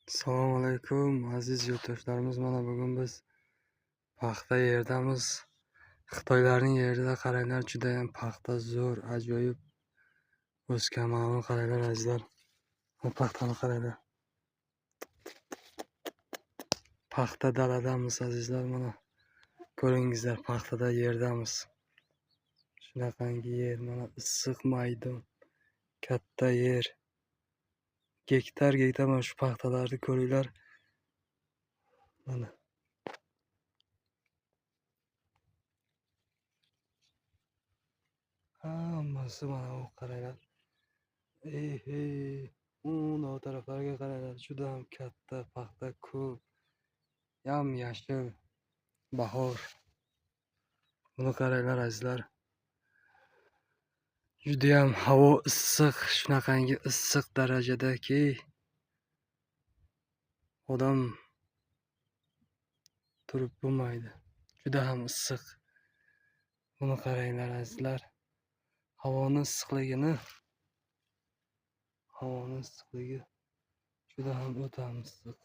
Assalomu alaykum aziz yurtdoshlarimiz. Mana bugun biz paxta yerdamiz. Xitoylarning yerida qaranglar, juda ham paxta zo'r, ajoyib o'sgan. Mana buni qaranglar azizlar. Bu paxtani qaranglar. Paxta daladamiz azizlar. Mana ko'ringizlar, paxtada yerdamiz. Shunaqangi yer, mana issiq maydon, katta yer. Gektar mana shu paxtalarni ko'ringlar. Mana hammasi mana bu qaranglar. O taraflarga qaranglar, juda ham katta paxta, ko'p, yam-yashil bahor. Buni qaranglar azizlar. Juda ham havo issiq, shunaqangi issiq darajadaki odam turib bo'lmaydi. Juda ham issiq. Buni qaranglar azizlar. Havoning issiqligi juda ham o'ta issiq.